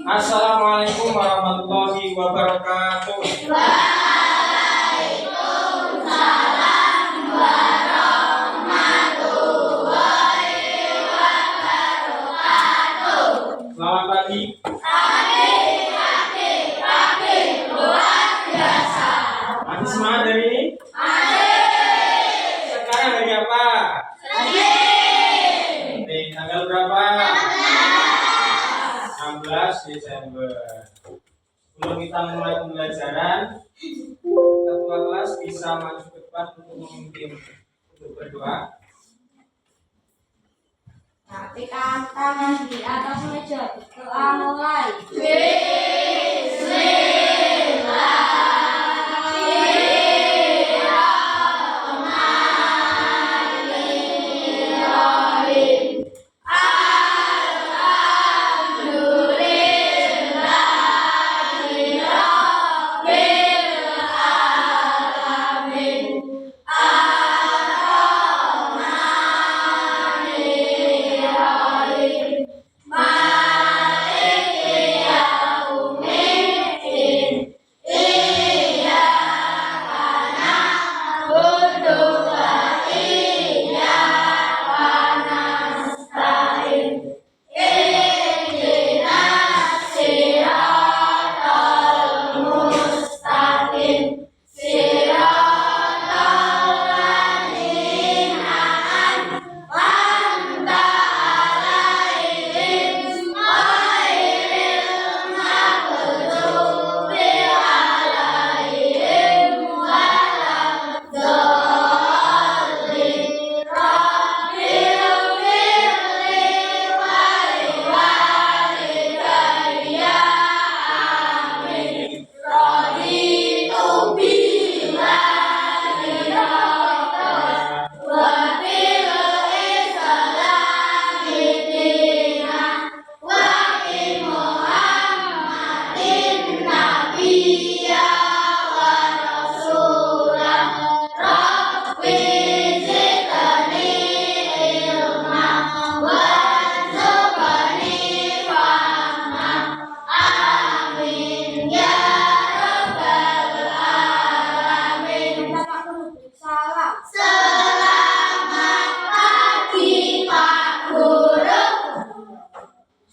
Assalamualaikum warahmatullahi wabarakatuh. Waalaikumsalam warahmatullahi wabarakatuh. Selamat pagi. Pagi, luar biasa. Masih semangat hari ini? Masih. Sekarang hari apa? Senin. Tanggal berapa? 16 Desember. Sebelum kita mulai pembelajaran, ketua kelas bisa maju ke depan untuk memimpin untuk berdoa. Rapikan tangan di atas meja. Doa mulai. Bismillahirrahmanirrahim.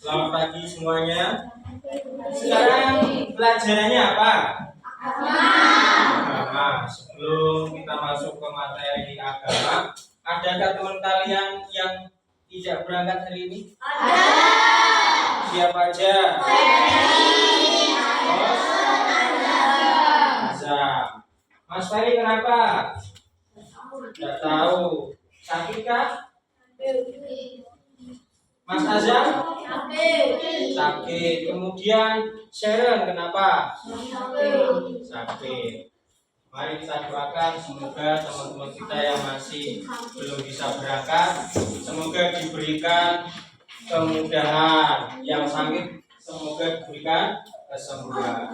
Selamat pagi semuanya. Sekarang pelajarannya apa? Agama. Sebelum kita masuk ke materi agama, adakah teman kalian yang tidak berangkat hari ini? Siapa aja? Azam. Mas Ferry kenapa? Tidak tahu. Sakit kah? Mas Azam? Sakit. Kemudian Sharon kenapa? Sakit. Mari kita doakan semoga teman-teman kita yang masih belum bisa berangkat, semoga diberikan kemudahan. Yang sakit semoga diberikan kesembuhan.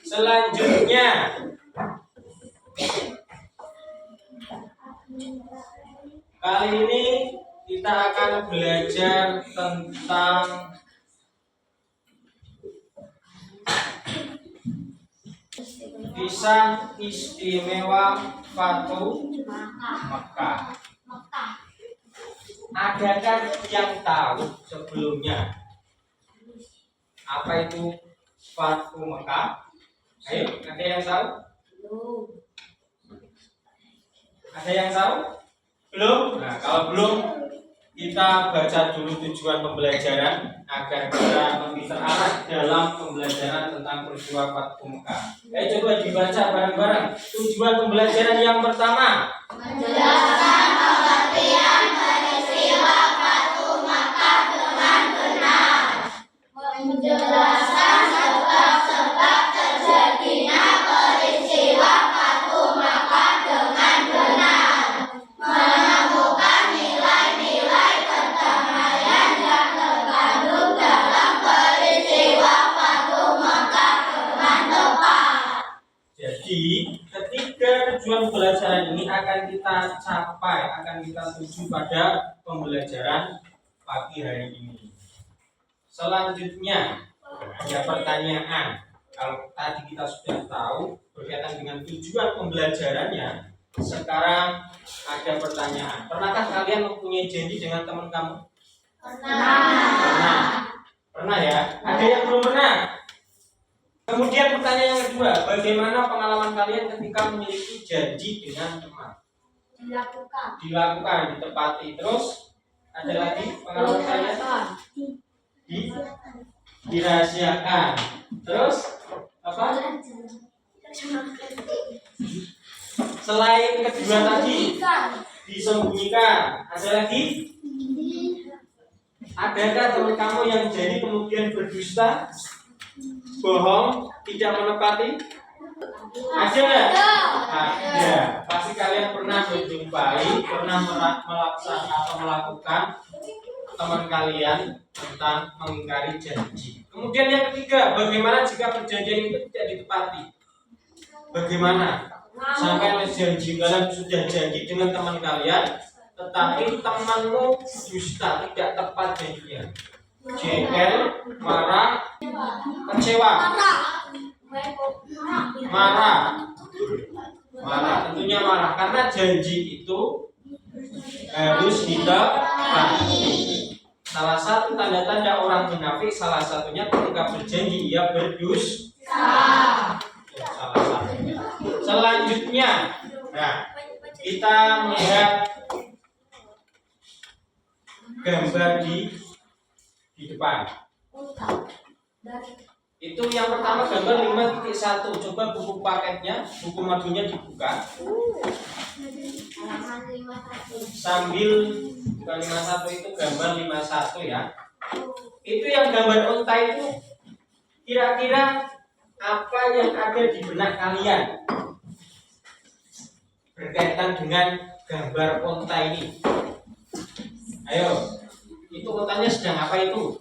Selanjutnya kali ini kita akan belajar tentang kisah istimewa Fatu Mekah. Adakah yang tahu sebelumnya apa itu Fatu Mekah? Ayo, ada yang tahu? Ada yang tahu? Belum? Nah, kalau belum, kita baca dulu tujuan pembelajaran agar kita lebih terarah dalam pembelajaran tentang peristiwa Fatu Mekah. Ayo coba dibaca bareng-bareng. Tujuan pembelajaran yang pertama: Menjelaskan pengertian peristiwa Fatu Makkah dengan benar. Menjelaskan sebab-sebab terjadinya peristiwa Fatu Makkah dengan benar. Menemukan nilai-nilai perdamaian yang terkandung dalam peristiwa Fatu Makkah dengan tepat. Jadi, ketiga tujuan pembelajaran ini akan kita capai, akan kita tuju pada pembelajaran pagi hari ini. Selanjutnya ada pertanyaan. Kalau tadi kita sudah tahu berkaitan dengan tujuan pembelajarannya, sekarang ada pertanyaan. Pernahkah kalian mempunyai janji dengan teman kamu? Pernah. Pernah ya? Ada yang belum pernah? Kemudian pertanyaan yang kedua, bagaimana pengalaman kalian ketika memiliki janji dengan teman? Dilakukan, ditepati. Terus ada lagi pengalaman kalian? Dirahasiakan. Terus apa? Selain kedua tadi, disembunyikan. Ada lagi? Adakah teman kamu yang jadi kemudian berdusta, bohong, tidak menepati? Ada nggak? Ada. Pasti kalian pernah menjumpai, pernah melaksanakan atau melakukan teman kalian tentang mengingkari janji. Kemudian yang ketiga, bagaimana jika perjanjian itu tidak ditepati? Bagaimana? Sampai janji kalian sudah janji dengan teman kalian, tetapi temanmu dusta, tidak tepat janjinya. Jengkel, marah, kecewa, marah, tentunya marah karena janji itu harus ditepati. Salah satu tanda-tanda orang munafik, salah satunya ketika berjanji ia berdusta. Salah satunya. Selanjutnya, nah, kita melihat gambar di depan. Itu yang pertama gambar 5.1. Coba buku paketnya, buku modunya dibuka. Sambil bukan 51 itu gambar 51 ya. Itu yang gambar unta itu kira-kira apa yang ada di benak kalian berkaitan dengan gambar unta ini? Ayo, itu untanya sedang apa itu?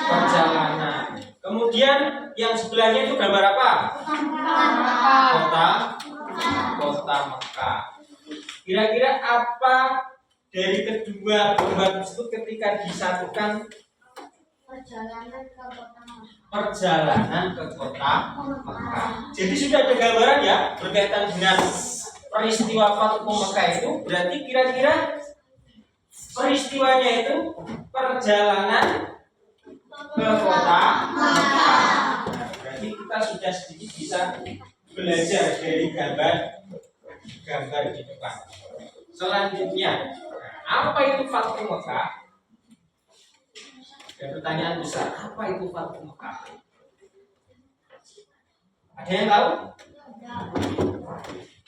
Perjalanan. Kemudian yang sebelahnya itu gambar apa? Kota Mekah. Kira-kira apa dari kedua gambar tersebut ketika disatukan? Perjalanan ke kota Mekah. Jadi sudah ada gambaran ya berkaitan dengan peristiwa Fathu Mekah itu. Berarti kira-kira peristiwanya itu perjalanan ke kota Mekah. Berarti kita sudah sedikit bisa belajar dari gambar di depan. Selanjutnya, apa itu Fathu Mekah? Ada pertanyaan besar, apa itu Fathu Mekah? Ada yang tahu?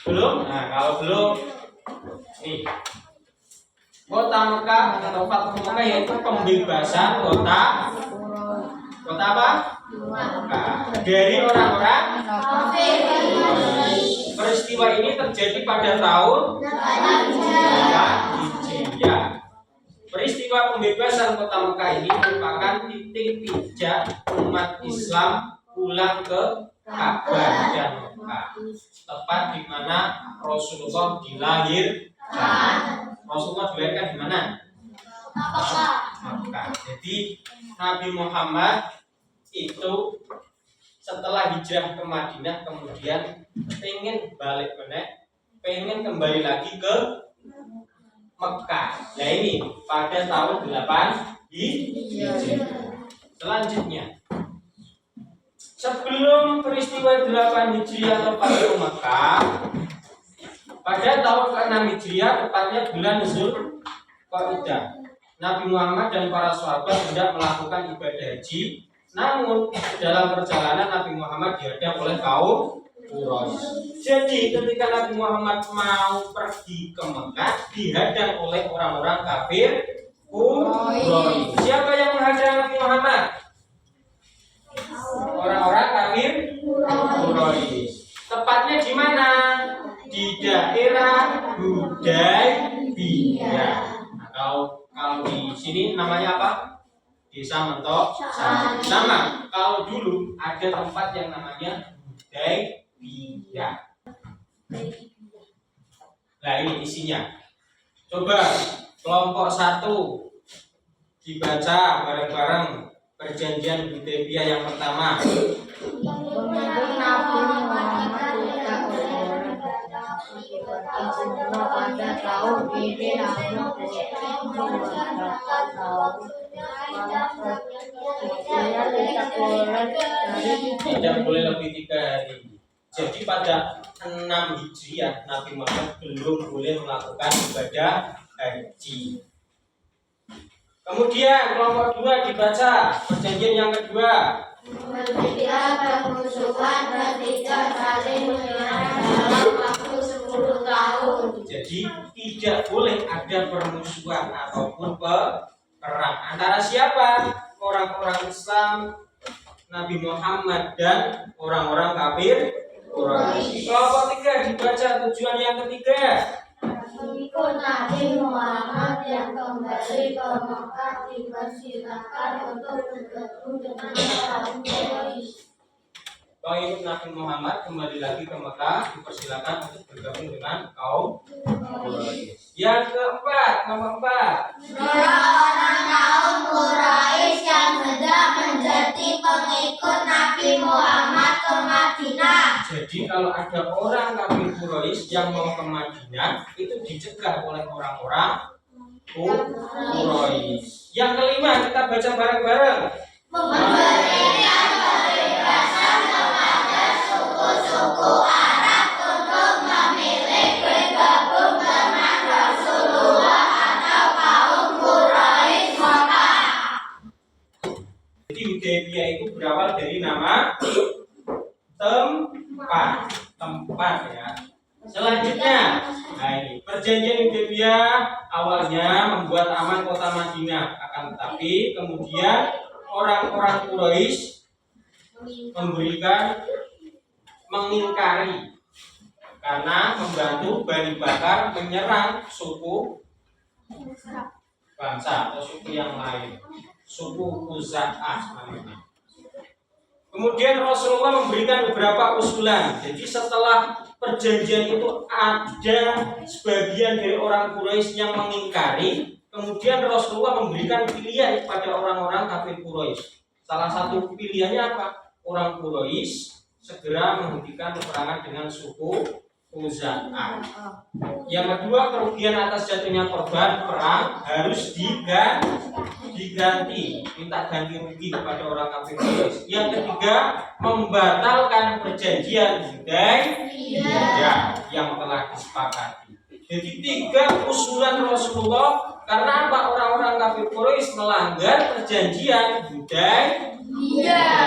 Belum? Nah, kalau belum, nih. Kota Mekah atau Fathu Mekah yaitu pembebasan kota apa? Mekah dari orang-orang peristiwa ini terjadi pada tahun 8 Hijriah. Peristiwa pembebasan kota Mekah ini merupakan titik pijak umat Islam pulang ke Ka'bah dan Mekah, tepat di mana Rasulullah dilahirkan. Rasulullah dilahirkan di mana? Mekah. Jadi Nabi Muhammad itu setelah hijrah ke Madinah kemudian pengen balik pengen kembali lagi ke Mekah. Nah ini pada tahun 8 Hijriah. Selanjutnya, sebelum peristiwa 8 Hijriah atau Fathu Mekah, pada tahun ke-6 Hijriah, tepatnya bulan Zulqa'dah, Nabi Muhammad dan para sahabat hendak melakukan ibadah haji. Namun dalam perjalanan Nabi Muhammad dihadang oleh kaum Quraisy. Jadi ketika Nabi Muhammad mau pergi ke Mekah, dihadang oleh orang-orang kafir Quraisy. Siapa yang menghadang Nabi Muhammad? Orang-orang kafir Quraisy. Tepatnya di mana? Di daerah Hudaybiyah. Kalau di sini namanya apa? Desa Mentok sama. Kalau dulu ada tempat yang namanya Hudaybiyah. Nah ini isinya. Coba kelompok 1 Dibaca bareng-bareng perjanjian Hudaybiyah yang pertama. Menurut Nabi Muhammad tidak boleh semua pada tahun ini, namun mengadakan tahun saya tidak boleh lebih 3 hari. Jadi pada 6 Hijriah Nabi Muhammad belum boleh melakukan ibadah haji. Kemudian kelompok 2 dibaca perjanjian yang kedua. Tidak bermusuhan dan tidak saling menyerang dalam waktu 10 tahun. Jadi tidak boleh ada permusuhan ataupun perang antara siapa? Orang-orang Islam Nabi Muhammad dan orang-orang kafir Quraisy. Kelompok 3 dibaca tujuan yang ketiga. Ikut Nabi Muhammad yang kembali ke Mekah dipersilakan untuk bergabung dengan kaum Quraisy. Pengikut Nabi Muhammad kembali lagi ke Mekah dipersilakan untuk bergabung dengan kaum Quraisy. Yang keempat, nomor 4. Orang-orang kaum Quraisy yang hendak menjadi pengikut Nabi Muhammad ke Madinah. Jadi kalau ada orang kafir Quraisy yang mau ke Madinah itu dicegah oleh orang-orang Quraisy. Yang kelima kita baca bareng-bareng. Memberikan kebebasan kepada suku-suku Arab untuk memilih bergabung dengan Rasulullah atau kaum Quraisy Mekah. Jadi Hudaybiyah itu berawal dari nama tempat ya. Selanjutnya, nah ini perjanjian Hudaybiyah awalnya membuat aman kota Madinah, akan tetapi kemudian orang-orang Quraisy mengingkari karena membantu Bani Bakar menyerang suku bangsa atau suku yang lain, suku Khuza'ah namanya. Kemudian Rasulullah memberikan beberapa usulan. Jadi setelah perjanjian itu ada sebagian dari orang Quraisy yang mengingkari, kemudian Rasulullah memberikan pilihan kepada orang-orang kafir Quraisy. Salah satu pilihannya apa? Orang Quraisy segera menghentikan peperangan dengan suku Khuza'ah. Yang kedua, kerugian atas jatuhnya korban perang harus diganti, minta ganti rugi kepada orang kafir Quraisy. Yang ketiga, membatalkan perjanjian Hudaybiyah yang telah disepakati. Jadi 3 usulan Rasulullah karena apa? Orang-orang kafir Quraisy melanggar perjanjian Hudaybiyah.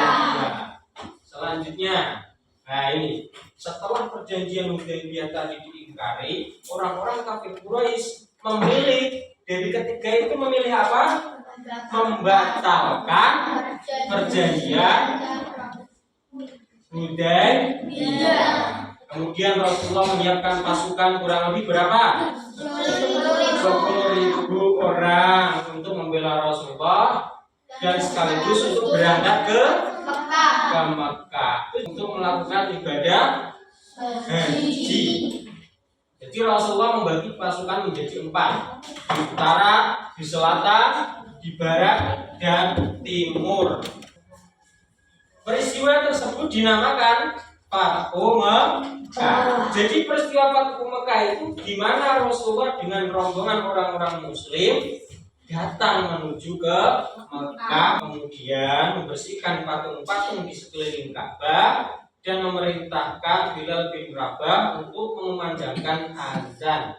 Selanjutnya, nah ini setelah perjanjian Hudaybiyah tadi diingkari, orang-orang kafir Quraisy memilih dari ketiga itu memilih apa? Membatalkan perjanjian Hudaybiyah. Kemudian Rasulullah menyiapkan pasukan kurang lebih berapa? 10.000 orang untuk membela Rasulullah dan sekaligus untuk berangkat ke Mekah untuk melakukan ibadah haji. Jadi Rasulullah membagi pasukan menjadi 4, di utara, di selatan, di barat, dan timur. Peristiwa tersebut dinamakan Fathu Mekah. Jadi peristiwa Fathu Mekah itu di mana Rasulullah dengan rombongan orang-orang Muslim datang menuju ke Mekah, kemudian membersihkan patung-patung di sekeliling Ka'bah dan memerintahkan Bilal bin Rabah untuk mengumandangkan azan.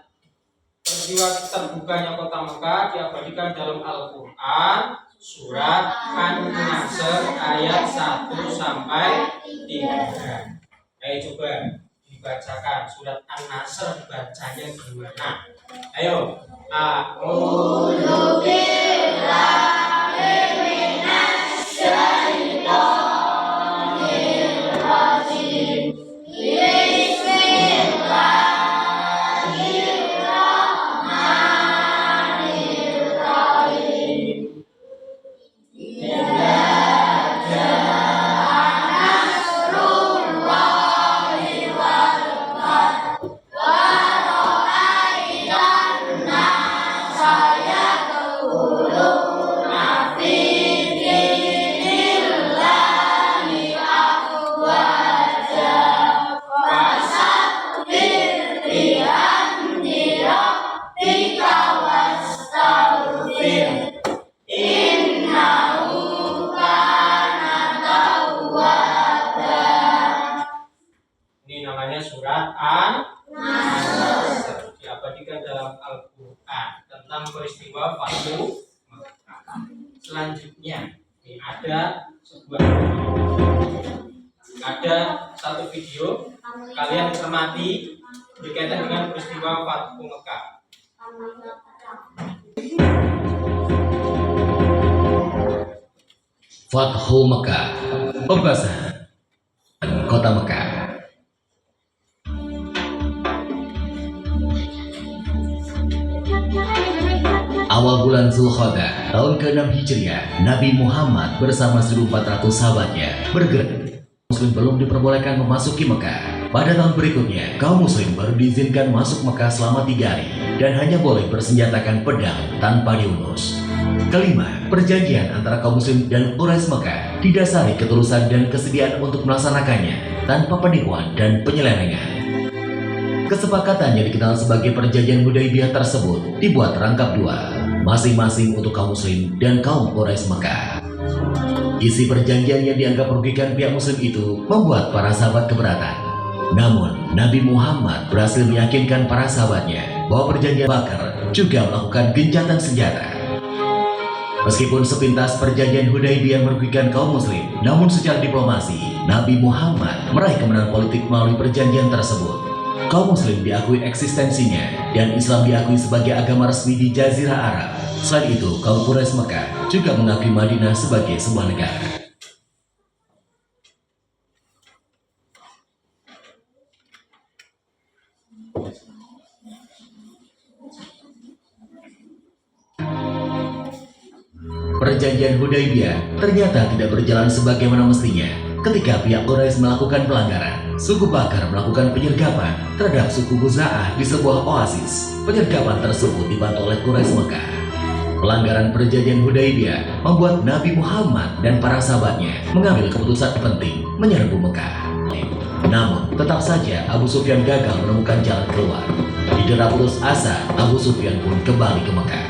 Peristiwa terbukanya kota Mekah diabadikan dalam Al-Quran surat An-Nasr ayat 1 sampai 3. Ayo coba dibacakan surat An-Nasr, bacanya gimana? Ayo. A'udzu billahi minasy syaithanir rajim. Bismillahirrahmanirrahim. surat An-Nasr, diabadikan dalam Al-Quran tentang peristiwa Fathu Makkah. Selanjutnya ini ada satu video kalian cermati berkaitan dengan peristiwa Fathu Makkah. Fathu Makkah, pembahasan kota Mekah. Awal bulan Zulqa'dah tahun ke-6 Hijriah, Nabi Muhammad bersama 1.400 sahabatnya bergerak. Muslim belum diperbolehkan memasuki Mekah. Pada tahun berikutnya, kaum Muslim baru diizinkan masuk Mekah selama 3 hari dan hanya boleh bersenjatakan pedang tanpa diunus. Kelima, perjanjian antara kaum Muslim dan Quraisy Mekah didasari ketulusan dan kesediaan untuk melaksanakannya tanpa penipuan dan penyelewengan. Kesepakatan yang dikenal sebagai Perjanjian Hudaibiyah tersebut dibuat rangkap 2, masing-masing untuk kaum Muslim dan kaum Quraisy Mekah. Isi perjanjian yang dianggap merugikan pihak Muslim itu membuat para sahabat keberatan. Namun, Nabi Muhammad berhasil meyakinkan para sahabatnya bahwa perjanjian Bakar juga melakukan gencatan senjata. Meskipun sepintas perjanjian Hudaibiyah merugikan kaum Muslim, namun secara diplomasi, Nabi Muhammad meraih kemenangan politik melalui perjanjian tersebut. Kaum Muslim diakui eksistensinya dan Islam diakui sebagai agama resmi di Jazirah Arab. Selain itu, kaum Quraisy Mekah juga mengakui Madinah sebagai sebuah negara. Perjanjian Hudaibiyah ternyata tidak berjalan sebagaimana mestinya. Ketika pihak Quraisy melakukan pelanggaran, suku Bakar melakukan penyergapan terhadap suku Khuza'ah di sebuah oasis. Penyergapan tersebut dibantu oleh Quraisy Mekah. Pelanggaran perjanjian Hudaibiyah membuat Nabi Muhammad dan para sahabatnya mengambil keputusan penting menyerbu Mekah. Namun, tetap saja Abu Sufyan gagal menemukan jalan keluar. Didera putus asa, Abu Sufyan pun kembali ke Mekah.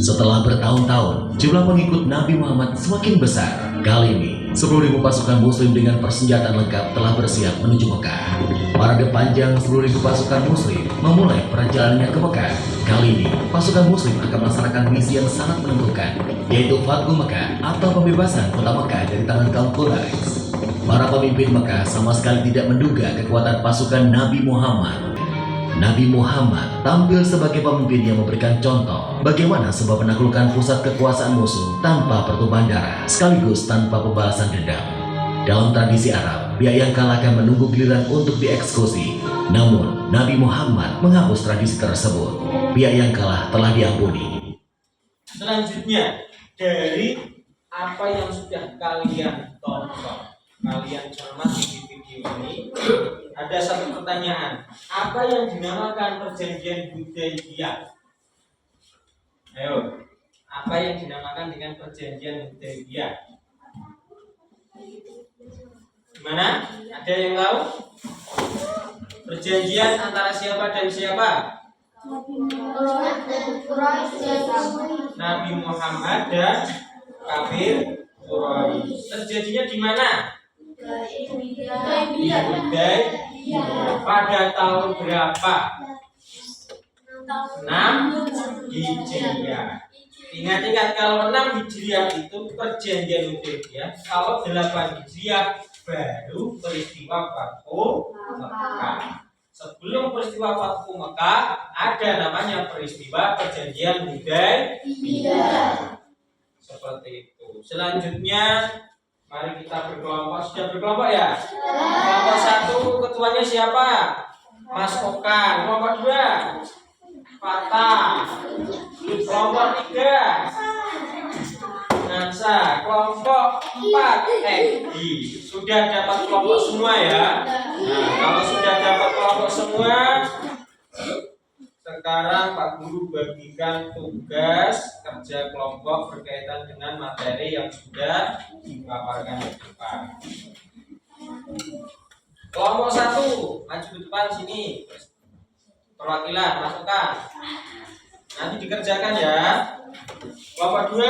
Setelah bertahun-tahun, jumlah pengikut Nabi Muhammad semakin besar. Kali ini, 10.000 pasukan Muslim dengan persenjataan lengkap telah bersiap menuju Mekah. Parade panjang 10.000 pasukan Muslim memulai perjalanannya ke Mekah. Kali ini, pasukan Muslim akan melaksanakan misi yang sangat menentukan, yaitu Fathu Mekah atau pembebasan kota Mekah dari tangan kaum Quraisy. Para pemimpin Mekah sama sekali tidak menduga kekuatan pasukan Nabi Muhammad. Nabi Muhammad tampil sebagai pemimpin yang memberikan contoh bagaimana sebuah penaklukan pusat kekuasaan musuh tanpa pertumpahan darah, sekaligus tanpa pembalasan dendam. Dalam tradisi Arab, pihak yang kalah akan menunggu giliran untuk dieksekusi. Namun, Nabi Muhammad menghapus tradisi tersebut. Pihak yang kalah telah diampuni. Selanjutnya, dari apa yang sudah kalian tonton, kalian cermati di video ini, ada satu pertanyaan. Apa yang dinamakan perjanjian Hudaibiyah? Ayo, apa yang dinamakan dengan perjanjian Hudaibiyah? Gimana? Ada yang tahu? Perjanjian antara siapa dan siapa? Nabi Muhammad dan kafir Quraisy. Terjadinya di mana? Di Hudaibiyah. Pada tahun berapa? 6 Hijriah. Ingat-ingat, kalau 6 Hijriah itu perjanjian Hudaibiyah, kalau 8 Hijriah baru peristiwa Fathu Makkah. Sebelum peristiwa Fathu Makkah ada namanya peristiwa perjanjian Hudaibiyah. Seperti itu. Selanjutnya, mari kita berkelompok. Sudah berkelompok ya? Kelompok 1 ketuanya siapa? Mas Okan. Kelompok 2 Fatah. Kelompok 3 Nansa. Kelompok 4 Egi. Sudah dapat kelompok semua ya? Nah, kalau sudah dapat kelompok semua, sekarang Pak Guru bagikan tugas kerja kelompok berkaitan dengan materi yang sudah dipaparkan di depan. Kelompok 1 maju ke depan sini. Perwakilan masukkan. Nanti dikerjakan ya. Kelompok 2.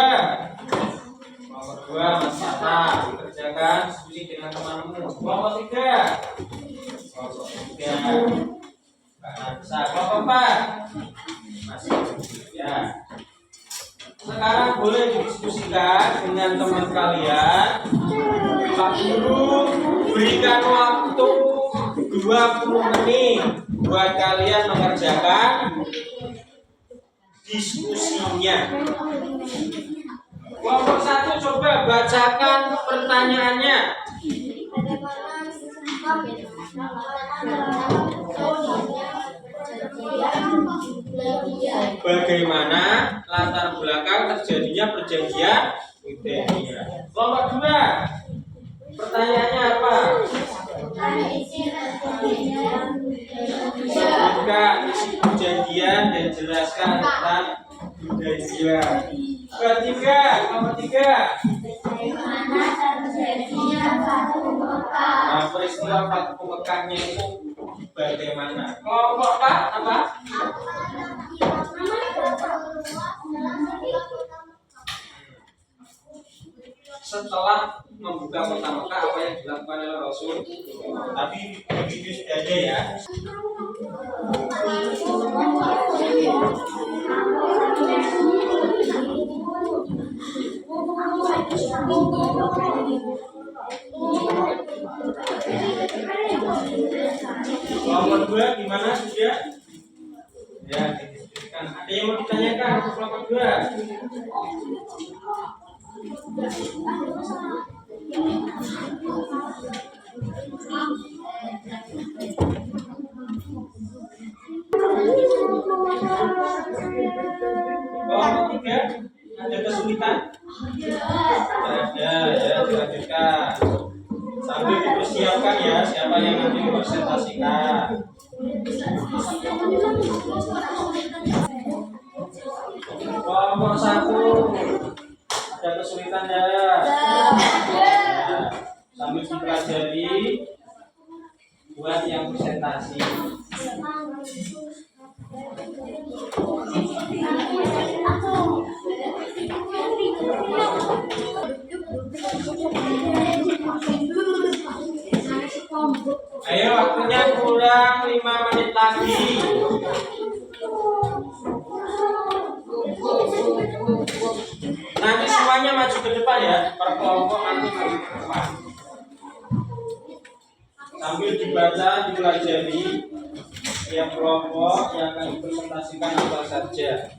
Kelompok Kelompok 2 Mas Tata dikerjakan diskusi dengan temanmu. Kelompok 3 Mbak Nafisa. Kelompok 4 masih ya. Sekarang boleh didiskusikan dengan teman kalian. Pak Guru berikan waktu 20 menit buat kalian mengerjakan diskusinya. Kelompok 1 coba bacakan pertanyaannya. Bagaimana latar belakang terjadinya perjanjian Hudaybiah? Kelompok 2 pertanyaannya apa? Sebutkan isi perjanjian dan jelaskan tentang Hudaybiah. Kelompok 3 nah, peristiwa Fathu Mekahnya itu bagaimana? Kelompok 4 apa? Setelah membuka kota Mekah apa yang dilakukan oleh Rasul? Tapi begitu sudah ada ya. Kelompok 2 gimana sudah? Ya, didiskusikan. Ada yang mau ditanyakan untuk kelompok 2? Kelompok 3 ada kesulitan? Ada ya, dilanjutkan. Sambil dipersiapkan ya, siapa yang nanti mempresentasikan. Kelompok 1 ada kesulitan ya? Sambil dipelajari buat yang presentasi. Ayo, waktunya kurang 5 menit lagi. Nanti semuanya maju ke depan ya, per kelompok nanti maju ke depan. Sambil dibaca, dipelajari setiap kelompok yang akan dipresentasikan apa saja.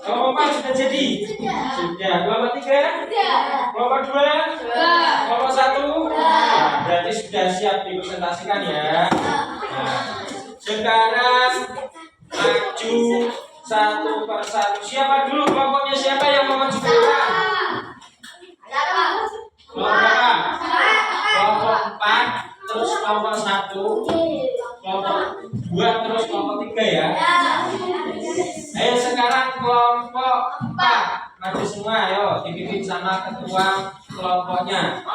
Kelompok 4 sudah jadi? Sudah. Kelompok 3? Kelompok 2? Kelompok 1? Nah, berarti sudah siap dipresentasikan ya. Nah, sekarang maju satu per satu. Siapa dulu kelompoknya? Siapa yang mau maju duluan? Kelompok 4, terus kelompok 1, kelompok 2, terus kelompok 3 ya. Ayo sekarang kelompok 4 maju semua, ayo dipimpin sama ketua kelompoknya.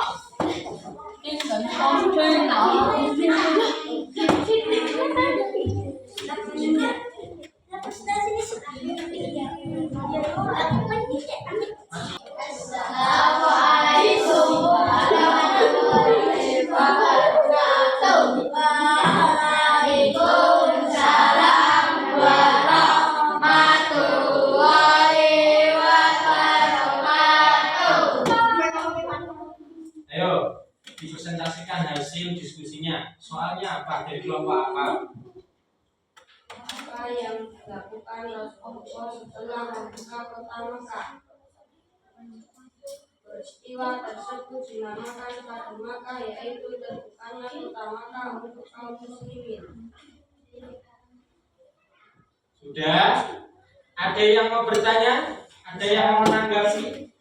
Assalamualaikum warahmatullahi wabarakatuh. Waalaikumsalam warahmatullahi wabarakatuh. Ayo dipresentasikan hasil diskusinya. Soalnya apa? Dari kelompok apa? Apa yang dilakukan Rasulullah setelah membuka kota Mekah? Peristiwa tersebut dinamakan Fathu Makkah, yaitu terbukanya kota Makkah untuk kaum muslimin. Sudah? Ada yang mau bertanya? Ada yang mau menanggapi?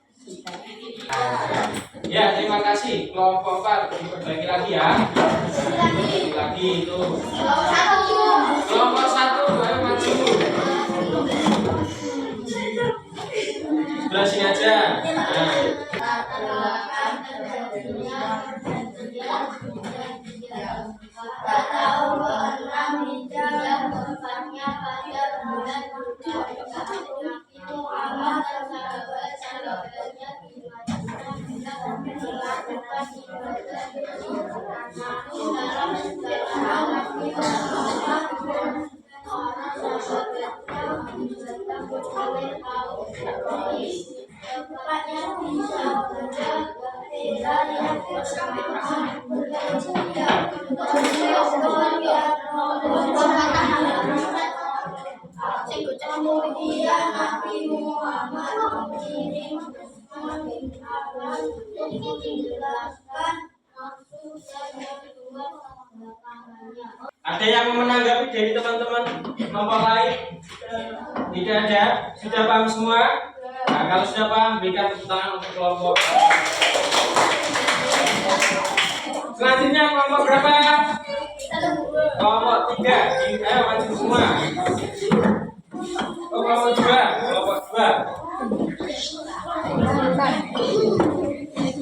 Ya, terima kasih. Kelompok 4 diperbaiki lagi ya. Diperbaiki lagi itu. Kelompok 1, ayo maju. Sebelah sini aja. Nah. Kemudian Nabi Muhammad mengirim Muhammad menjelaskan maksud dan tujuan kedatangannya. Ada yang menanggapi dari teman-teman kelompok lain? Tidak ada? Sudah paham semua? Nah, kalau sudah paham, berikan tepuk tangan untuk kelompok. Selanjutnya kelompok berapa? Kelompok 3. Ayo maju semua. Kelompok 2. Kelompok 2.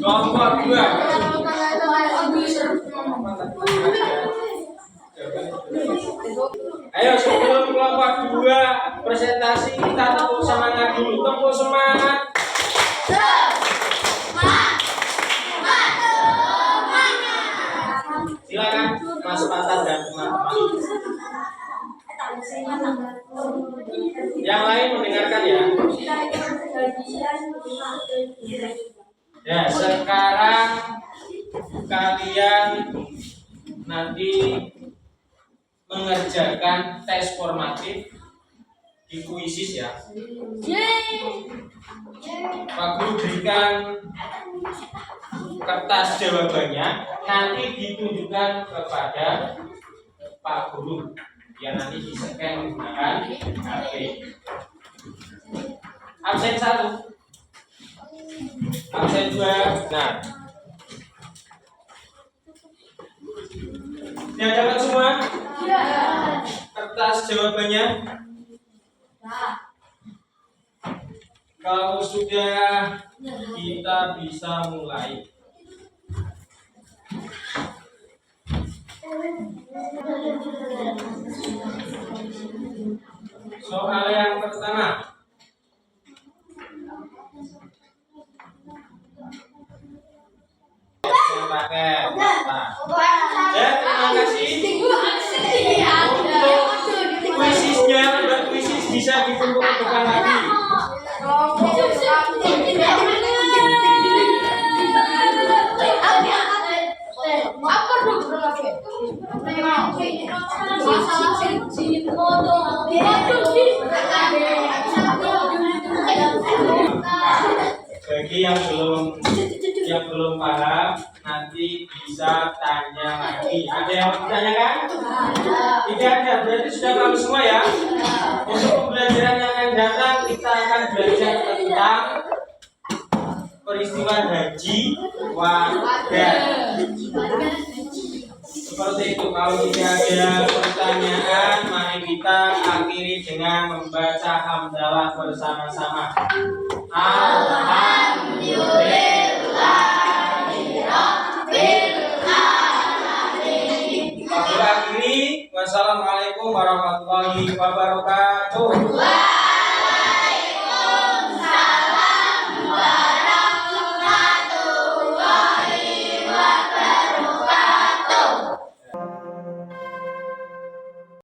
Kelompok 2. Ayo sebelum kelompok 2 presentasi kita tepuk semangat dulu. Tepuk semangat. Silakan Mas Patan dan teman-teman. Yang lain mendengarkan ya. Ya, sekarang kalian nanti mengerjakan tes formatif di kuisis ya. Pak Guru berikan kertas jawabannya, nanti ditunjukkan kepada Pak Guru. Dia nanti di-scan menggunakan HP. Absen 1, absen 2, nah. Sudah dapat semua? Kertas jawabannya? Kalau sudah, kita bisa mulai. Soal yang pertama. Yang pakai mata. Ya, terima kasih. Untuk kuisisnya, buat kuisis bisa dikumpul ke depan lagi. Bagi yang belum paham, nanti bisa tanya lagi. Ada yang mau ditanyakan? Tidak ada, berarti sudah paham semua ya. Untuk pembelajaran yang akan datang, kita akan belajar tentang peristiwa haji wada. Seperti itu. Kalau tidak ada pertanyaan, mari kita akhiri dengan membaca hamdalah bersama-sama. Alhamdulillahirobbilalamin. Wassalamualaikum warahmatullahi wabarakatuh.